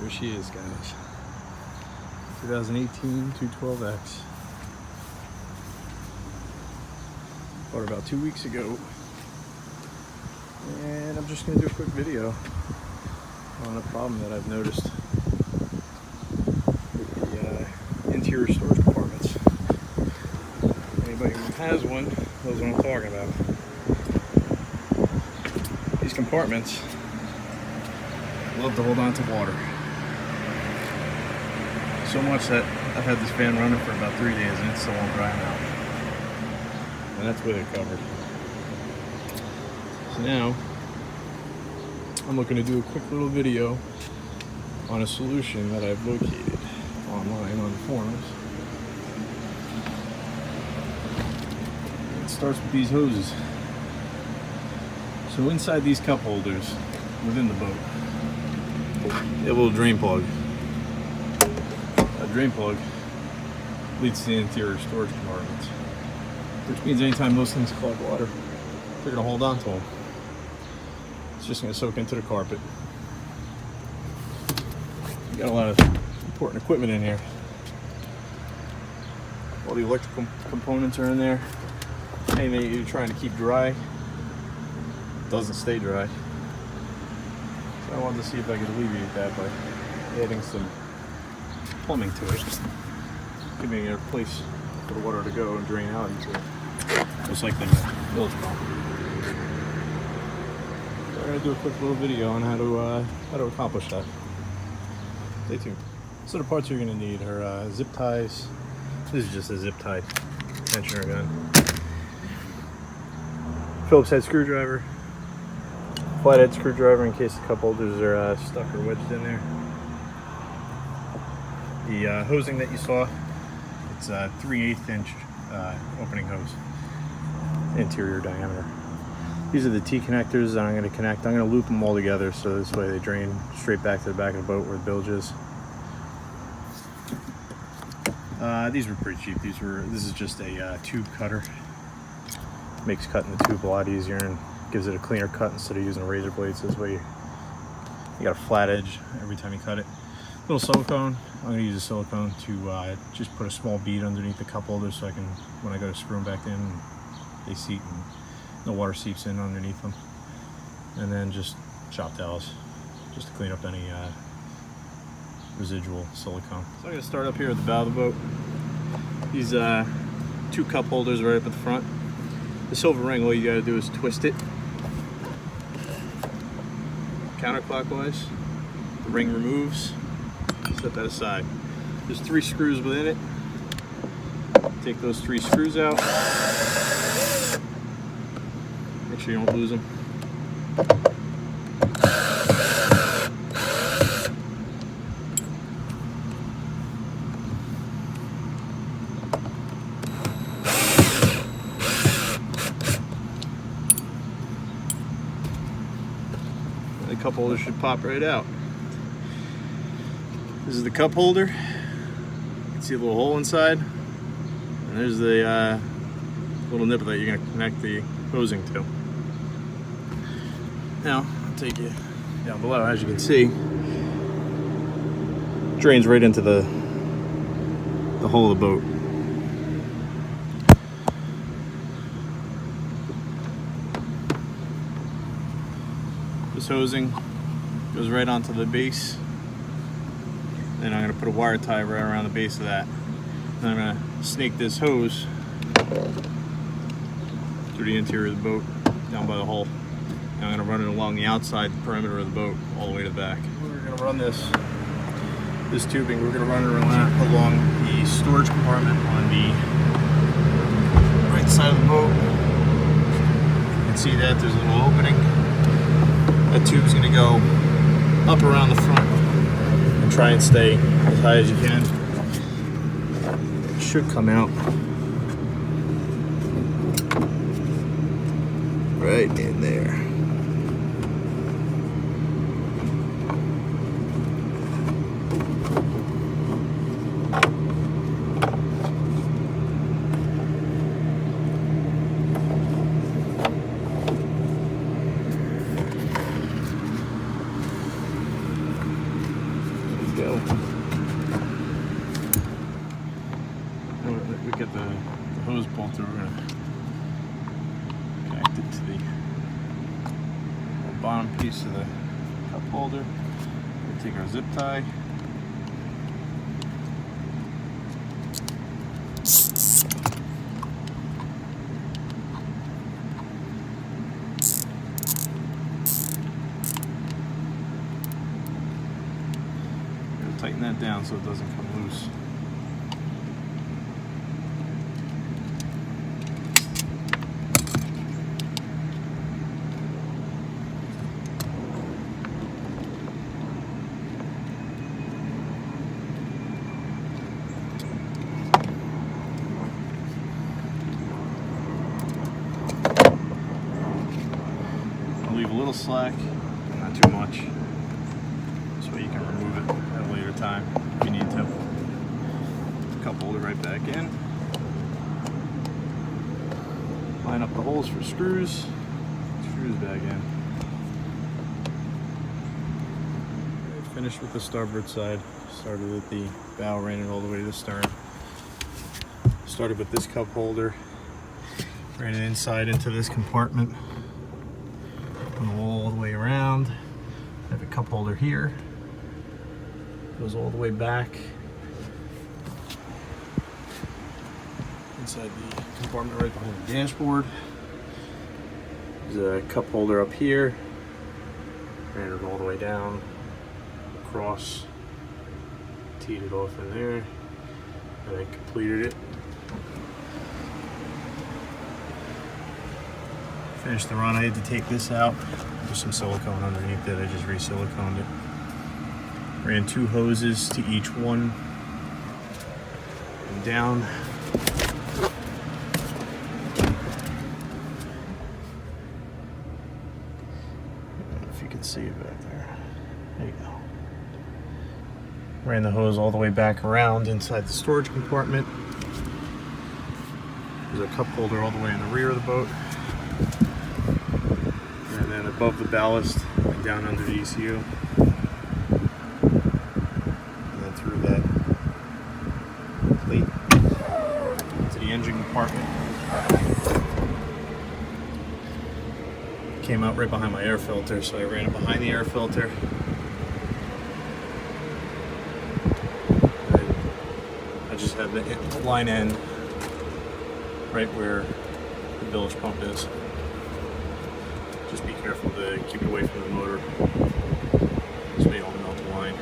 There she is, guys. 2018 212X. Bought her about 2 weeks ago. And I'm just going to do a quick video on a problem that I've noticed with the interior storage compartments. Anybody who has one knows what I'm talking about. These compartments love to hold on to water. So much that I've had this fan running for about 3 days and it still won't dry out. And that's with it covered. So now, I'm looking to do a quick little video on a solution that I've located online on the forums. It starts with these hoses. So inside these cup holders, within the boat, you have a little drain plug. A drain plug leads to the interior storage compartments, which means anytime those things collect water, they're going to hold on to them. It's just going to soak into the carpet. You got a lot of important equipment in here. All the electrical components are in there. Anything that you're trying to keep dry doesn't stay dry. So I wanted to see if I could alleviate that by adding some plumbing to it, giving it a place for the water to go and drain out into it, just like the village pump. So I'm going to do a quick little video on how to accomplish that. Stay tuned. So the parts you're going to need are zip ties. This is just a zip tie tensioner gun. Phillips head screwdriver. Flathead screwdriver in case the cup holders are stuck or wedged in there. The hosing that you saw, it's a 3/8 inch opening hose, interior diameter. These are the T-connectors that I'm going to connect. I'm going to loop them all together so this way they drain straight back to the back of the boat where the bilge is. These were pretty cheap. This is just a tube cutter. Makes cutting the tube a lot easier and gives it a cleaner cut instead of using razor blades. This way you got a flat edge every time you cut it. Little silicone. I'm going to use a silicone to just put a small bead underneath the cup holder so I can, when I go to screw them back in, they seat and the water seeps in underneath them. And then just shop towels just to clean up any residual silicone. So I'm going to start up here at the bow of the boat. These two cup holders right up at the front. The silver ring, all you got to do is twist it counterclockwise. The ring removes. Set that aside. There's 3 screws within it. Take those 3 screws out. Make sure you don't lose them. The cup holder should pop right out. This is the cup holder. You can see a little hole inside. And there's the little nipple that you're going to connect the hosing to. Now, I'll take you down below. As you can see, drains right into the hull of the boat. This hosing goes right onto the base. Then I'm going to put a wire tie right around the base of that. Then I'm going to snake this hose through the interior of the boat, down by the hull. And I'm going to run it along the outside perimeter of the boat, all the way to the back. We're going to run this tubing, we're going to run it along the storage compartment on the right side of the boat. You can see that there's a little opening. That tube's going to go up around the front and try and stay as high as you can. It should come out right in there. go. We get the hose pulled through. We're gonna connect it to the bottom piece of the cup holder. We'll take our zip tie. Tighten that down so it doesn't come loose. I'll leave a little slack, not too much. This way you can remove it at a later time if you need to. Cup holder right back in. Line up the holes for screws. Screws back in. Finished with the starboard side. Started at the bow, ran it all the way to the stern. Started with this cup holder. Ran it inside into this compartment. Went all the way around. I have a cup holder here. Goes all the way back inside the compartment right behind the dashboard. There's a cup holder up here. Ran it all the way down, across, teed it off in there, and I completed it. Finished the run. I had to take this out. There's some silicone underneath it. I just re-siliconed it. Ran 2 hoses to each one and down. I don't know if you can see it back there. There you go. Ran the hose all the way back around inside the storage compartment. There's a cup holder all the way in the rear of the boat. And then above the ballast and down under the ECU. Through that plate to the engine compartment. Came out right behind my air filter, so I ran it behind the air filter. I just have the line end right where the bilge pump is. Just be careful to keep it away from the motor so you don't melt the line.